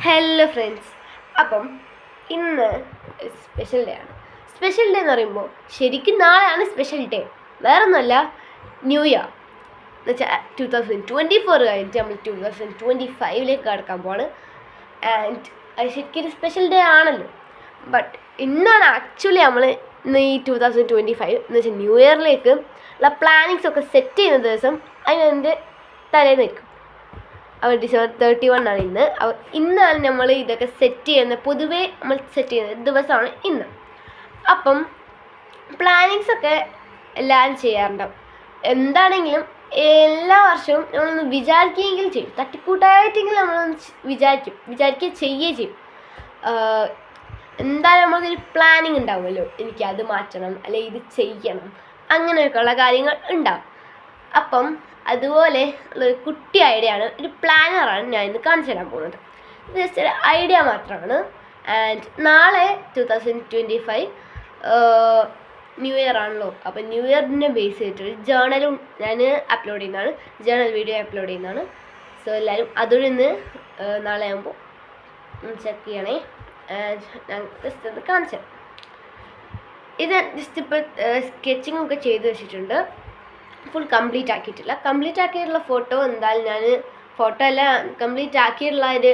Hello friends. അപ്പം ഇന്ന് special day ആണ്. സ്പെഷ്യൽ ഡേ എന്ന് പറയുമ്പോൾ ശരിക്കും നാളെയാണ് സ്പെഷ്യൽ ഡേ. വേറൊന്നുമല്ല, ന്യൂ ഇയർ എന്ന് വെച്ചാൽ 2024 കഴിഞ്ഞിട്ട് നമ്മൾ 2025 കടക്കാൻ പോവാണ്. ആൻഡ് അത് ശരിക്കും ഒരു സ്പെഷ്യൽ ഡേ ആണല്ലോ. ബട്ട് ഇന്നാണ് ആക്ച്വലി നമ്മൾ ഇന്ന് ഈ 2025 എന്ന് വെച്ചാൽ ന്യൂ ഇയറിലേക്ക് ഉള്ള പ്ലാനിങ്സ് ഒക്കെ സെറ്റ് ചെയ്യുന്ന ദിവസം. അതിനെൻ്റെ തലേന്ന് നിൽക്കും. December 31 ആണ് ഇന്ന്. ഇന്നാണ് നമ്മൾ ഇതൊക്കെ സെറ്റ് ചെയ്യുന്നത്. പൊതുവേ നമ്മൾ സെറ്റ് ചെയ്യുന്ന ദിവസമാണ് ഇന്ന്. അപ്പം പ്ലാനിങ്സ് ഒക്കെ എല്ലാവരും ചെയ്യാറുണ്ടാവും. എന്താണെങ്കിലും എല്ലാ വർഷവും നമ്മളൊന്ന് വിചാരിക്കുകയെങ്കിലും ചെയ്യും. തട്ടിക്കൂട്ടായിട്ടെങ്കിലും നമ്മളൊന്ന് വിചാരിക്കുക ചെയ്യുകയും ചെയ്യും. എന്തായാലും നമ്മൾക്കൊരു പ്ലാനിങ് ഉണ്ടാവുമല്ലോ, എനിക്കത് മാറ്റണം അല്ലെങ്കിൽ ഇത് ചെയ്യണം, അങ്ങനെയൊക്കെയുള്ള കാര്യങ്ങൾ ഉണ്ടാവും. അപ്പം അതുപോലെ ഉള്ളൊരു കുട്ടി ഐഡിയ ആണ്, ഒരു പ്ലാനറാണ് ഞാൻ ഇന്ന് കാണിച്ചു തരാൻ പോകുന്നത്. ജസ്റ്റ് ഒരു ഐഡിയ മാത്രമാണ്. ആൻഡ് നാളെ 2025 ന്യൂ ഇയർ ആണല്ലോ. അപ്പം ന്യൂ ഇയറിനെ ബേസ് ചെയ്തിട്ടൊരു ജേണലും ഞാൻ അപ്ലോഡ് ചെയ്യുന്നതാണ്, ജേണൽ വീഡിയോ അപ്ലോഡ് ചെയ്യുന്നതാണ്. സോ എല്ലാവരും അതുകൊണ്ട് ഇന്ന് നാളെ ആകുമ്പോൾ ചെക്ക് ചെയ്യണേ. ഞാൻ ജസ്റ്റ് ഒന്ന് കാണിച്ചു തരാം. ഇത് ജസ്റ്റ് ഇപ്പോൾ സ്കെച്ചിങ് ഒക്കെ ചെയ്ത് വെച്ചിട്ടുണ്ട്. ഫുൾ കംപ്ലീറ്റ് ആക്കിയിട്ടില്ല. കംപ്ലീറ്റ് ആക്കിയിട്ടുള്ള ഫോട്ടോ എന്തായാലും ഞാൻ ഫോട്ടോ അല്ല കംപ്ലീറ്റ് ആക്കിയിട്ടുള്ള ഒരു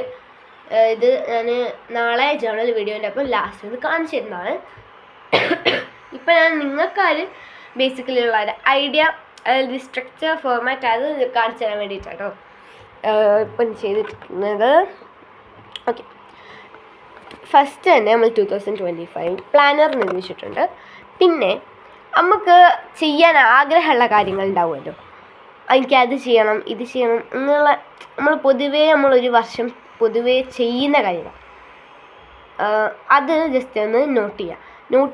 ഇത് ഞാൻ നാളെ ജേണൽ വീഡിയോൻ്റെ അപ്പം ലാസ്റ്റ് ഇത് കാണിച്ചു തരുന്നതാണ്. ഇപ്പം ഞാൻ നിങ്ങൾക്കാര് ബേസിക്കലി ഉള്ള ഒരു ഐഡിയ, അതായത് സ്ട്രക്ചർ ഫോർമാറ്റ് അത് കാണിച്ചു തരാൻ വേണ്ടിയിട്ടാട്ടോ ഇപ്പം ചെയ്തിരിക്കുന്നത്. ഓക്കെ, ഫസ്റ്റ് തന്നെ നമ്മൾ 2025 പ്ലാനർ നിർമ്മിച്ചിട്ടുണ്ട്. പിന്നെ നമുക്ക് ചെയ്യാൻ ആഗ്രഹമുള്ള കാര്യങ്ങൾ ഉണ്ടാവുമല്ലോ, എനിക്കത് ചെയ്യണം ഇത് ചെയ്യണം എന്നുള്ള നമ്മൾ പൊതുവേ നമ്മളൊരു വർഷം പൊതുവേ ചെയ്യുന്ന കാര്യങ്ങൾ അത് ജസ്റ്റ് ഒന്ന് നോട്ട്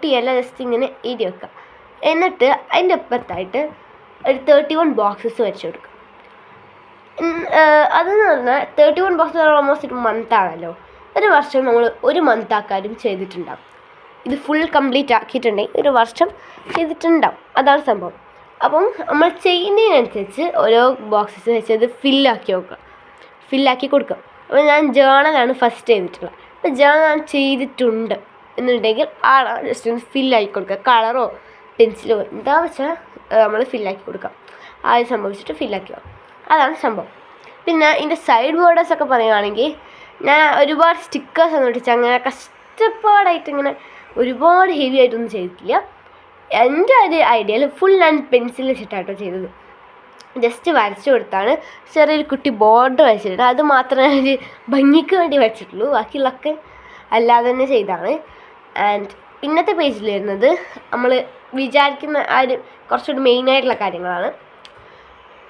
ചെയ്യല്ല, ജസ്റ്റ് ഇങ്ങനെ എഴുതി വെക്കുക. എന്നിട്ട് അതിൻ്റെ അപ്പുറത്തായിട്ട് ഒരു 31 ബോക്സസ് വരച്ചു കൊടുക്കുക. അതെന്ന് പറഞ്ഞാൽ 31 ബോക്സ് ഓൾമോസ്റ്റ് ഒരു മന്താണല്ലോ. ഒരു വർഷം നമ്മൾ ഒരു മന്ത് ആക്കാരും ചെയ്തിട്ടുണ്ടാകും. ഇത് ഫുൾ കംപ്ലീറ്റ് ആക്കിയിട്ടുണ്ടെങ്കിൽ ഒരു വർഷം ചെയ്തിട്ടുണ്ടാവും. അതാണ് സംഭവം. അപ്പം നമ്മൾ ചെയ്യുന്നതിനനുസരിച്ച് ഓരോ ബോക്സസ് വെച്ച് അത് ഫില്ലാക്കി കൊടുക്കുക. അപ്പോൾ ഞാൻ ജേണലാണ് ഫസ്റ്റ് ചെയ്തിട്ടുള്ളത്. അപ്പോൾ ജേണൽ ഞാൻ ചെയ്തിട്ടുണ്ട് എന്നുണ്ടെങ്കിൽ ആളാണ് ജസ്റ്റ് ഒന്ന് ഫില്ലാക്കി കൊടുക്കുക. കളറോ പെൻസിലോ എന്താ വെച്ചാൽ നമ്മൾ ഫില്ലാക്കി കൊടുക്കാം. ആദ്യം സംഭവിച്ചിട്ട് ഫില്ലാക്കി പോകും. അതാണ് സംഭവം. പിന്നെ ഇതിൻ്റെ സൈഡ് ബോർഡേഴ്സൊക്കെ പറയുകയാണെങ്കിൽ ഞാൻ ഒരുപാട് സ്റ്റിക്കേഴ്സ് ഒന്നും ഇട്ടിച്ച് അങ്ങനെ കഷ്ടപ്പാടായിട്ട് ഇങ്ങനെ ഒരുപാട് ഹെവി ആയിട്ടൊന്നും ചെയ്തിട്ടില്ല. എൻ്റെ ഒരു ഐഡിയയിൽ ഫുൾ ഞാൻ പെൻസിൽ വെച്ചിട്ടാട്ടോ ചെയ്തത്. ജസ്റ്റ് വരച്ചു കൊടുത്താണ്. ചെറിയൊരു കുട്ടി ബോർഡർ വരച്ചിട്ടുണ്ട്. അത് മാത്രമേ ഒരു ഭംഗിക്ക് വേണ്ടി വരച്ചിട്ടുള്ളൂ. ബാക്കിയുള്ളതൊക്കെ അല്ലാതെ തന്നെ ചെയ്താണ്. ആൻഡ് ഇന്നത്തെ പേജിൽ വരുന്നത് നമ്മൾ വിചാരിക്കുന്ന ആ ഒരു കുറച്ചുകൂടി മെയിനായിട്ടുള്ള കാര്യങ്ങളാണ്.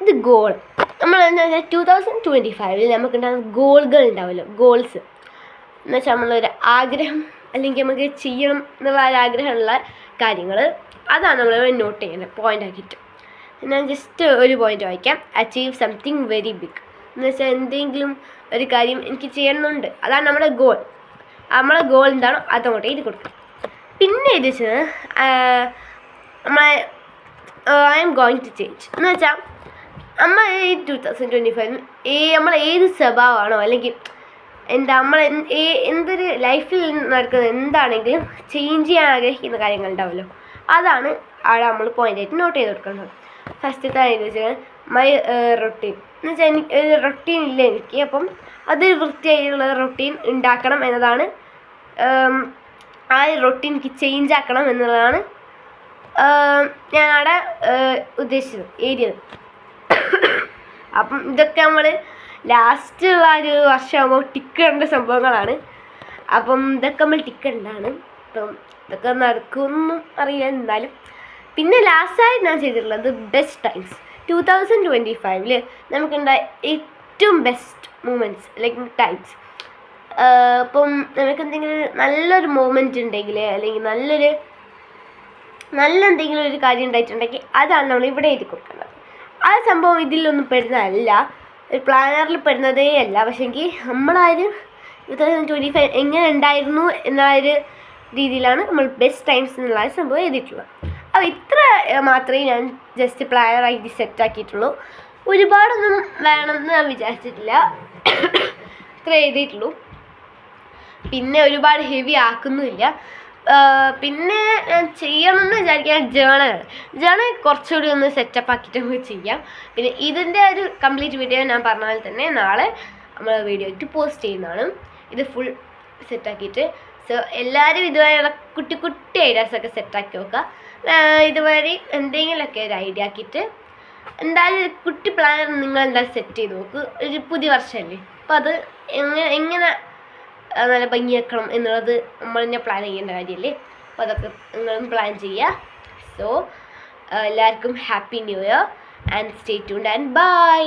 ഇത് ഗോൾ. നമ്മൾ എന്താ വെച്ചാൽ 2025 നമുക്കുണ്ടാകുന്ന ഗോളുകൾ ഉണ്ടാവുമല്ലോ, ഗോൾസ് എന്ന് വെച്ചാൽ നമ്മളൊരു ആഗ്രഹം അല്ലെങ്കിൽ നമുക്ക് ചെയ്യണം എന്നുള്ള ഒരാഗ്രഹമുള്ള കാര്യങ്ങൾ, അതാണ് നമ്മൾ നോട്ട് ചെയ്യുന്നത് പോയിൻ്റ് ആക്കിയിട്ട്. ഞാൻ ജസ്റ്റ് ഒരു പോയിൻ്റ് വായിക്കാം. അച്ചീവ് സംതിങ് വെരി ബിഗ് എന്ന് വെച്ചാൽ എന്തെങ്കിലും ഒരു കാര്യം എനിക്ക് ചെയ്യണമെന്നുണ്ട്, അതാണ് നമ്മുടെ ഗോൾ. നമ്മളെ ഗോൾ എന്താണോ അതങ്ങോട്ട് എഴുതി കൊടുക്കുക. പിന്നെ ഇത് വെച്ചാൽ നമ്മളെ I am going to change എന്ന് വെച്ചാൽ നമ്മൾ ഈ 2025 നമ്മൾ ഏത് സ്വഭാവമാണോ അല്ലെങ്കിൽ എന്താ നമ്മൾ എന്തൊരു ലൈഫിൽ നടക്കുന്ന എന്താണെങ്കിലും ചേഞ്ച് ചെയ്യാൻ ആഗ്രഹിക്കുന്ന കാര്യങ്ങൾ ഉണ്ടാവുമല്ലോ, അതാണ് അവിടെ നമ്മൾ പോയിൻ്റായിട്ട് നോട്ട് ചെയ്ത് കൊടുക്കുന്നത്. ഫസ്റ്റത്തെ കാര്യം വെച്ചാൽ മൈ റൊട്ടീൻ എന്ന് വെച്ചാൽ എനിക്ക് ഒരു റൊട്ടീൻ ഇല്ല എനിക്ക്. അപ്പം അതൊരു വൃത്തിയായിട്ടുള്ള റൊട്ടീൻ ഉണ്ടാക്കണം എന്നതാണ്, ആ റൊട്ടീൻ എനിക്ക് ചേഞ്ച് ആക്കണം എന്നുള്ളതാണ് ഞാൻ അവിടെ ഉദ്ദേശിച്ചത്, എഴുതിയത്. അപ്പം ഇതൊക്കെ നമ്മൾ ലാസ്റ്റ് ഉള്ള ഒരു വർഷമാകുമ്പോൾ ടിക്ക് ഇടേണ്ട സംഭവങ്ങളാണ്. അപ്പം ഇതൊക്കെ നമ്മൾ ടിക്ക് ഇടേണ്ടതാണ്. അപ്പം ഇതൊക്കെ നടക്കുമെന്നും അറിയില്ല എന്നാലും. പിന്നെ ലാസ്റ്റായിട്ട് ഞാൻ ചെയ്തിട്ടുള്ളത് ബെസ്റ്റ് ടൈംസ് 2025 നമുക്കുണ്ടായ ഏറ്റവും ബെസ്റ്റ് മൂമെൻറ്റ്സ് അല്ലെങ്കിൽ ടൈംസ്. അപ്പം നമുക്ക് എന്തെങ്കിലും നല്ലൊരു മൂമെൻറ്റ് ഉണ്ടെങ്കിൽ അല്ലെങ്കിൽ നല്ല എന്തെങ്കിലും ഒരു കാര്യം ഉണ്ടായിട്ടുണ്ടെങ്കിൽ അതാണ് നമ്മൾ ഇവിടെ എഴുതി കൊടുക്കേണ്ടത്. ആ സംഭവം ഇതിലൊന്നും പെടുന്നതല്ല, ഒരു പ്ലാനറിൽ പെടുന്നതേ അല്ല. പക്ഷേ എങ്കിൽ നമ്മളൊരു 2025 എങ്ങനെ ഉണ്ടായിരുന്നു എന്ന ഒരു രീതിയിലാണ് നമ്മൾ ബെസ്റ്റ് ടൈംസ് എന്നുള്ള സംഭവം എഴുതിയിട്ടുള്ളത്. അപ്പോൾ ഇത്ര മാത്രമേ ഞാൻ ജസ്റ്റ് പ്ലാനറായിട്ട് സെറ്റാക്കിയിട്ടുള്ളൂ. ഒരുപാടൊന്നും വേണമെന്ന് ഞാൻ വിചാരിച്ചിട്ടില്ല, ഇത്ര എഴുതിയിട്ടുള്ളൂ. പിന്നെ ഒരുപാട് ഹെവി ആക്കുന്നുമില്ല. പിന്നെ ഞാൻ ചെയ്യണമെന്ന് വിചാരിക്കാൻ ജേണൽ കുറച്ചുകൂടി ഒന്ന് സെറ്റപ്പ് ആക്കിയിട്ട് നമുക്ക് ചെയ്യാം. പിന്നെ ഇതിൻ്റെ ഒരു കംപ്ലീറ്റ് വീഡിയോ ഞാൻ പറഞ്ഞ പോലെ തന്നെ നാളെ നമ്മൾ വീഡിയോ ഇട്ട് പോസ്റ്റ് ചെയ്യുന്നതാണ്. ഇത് ഫുൾ സെറ്റാക്കിയിട്ട്. സോ എല്ലാവരും ഇതുവരെയുള്ള കുട്ടി കുട്ടി ഐഡിയാസൊക്കെ സെറ്റാക്കി നോക്കുക. ഇതുവരെ എന്തെങ്കിലുമൊക്കെ ഒരു ഐഡിയ ആക്കിയിട്ട് എന്തായാലും ഒരു കുട്ടി പ്ലാനർ നിങ്ങൾ എന്തായാലും സെറ്റ് ചെയ്ത് നോക്ക്. ഒരു പുതിയ വർഷമല്ലേ, അപ്പോൾ അത് എങ്ങനെ നല്ല ഭംഗിയാക്കണം എന്നുള്ളത് നമ്മൾ തന്നെ പ്ലാൻ ചെയ്യേണ്ട കാര്യമല്ലേ. അപ്പോൾ അതൊക്കെ നിങ്ങളൊന്ന് പ്ലാൻ ചെയ്യുക. സോ എല്ലാവർക്കും happy new year and stay tuned and by.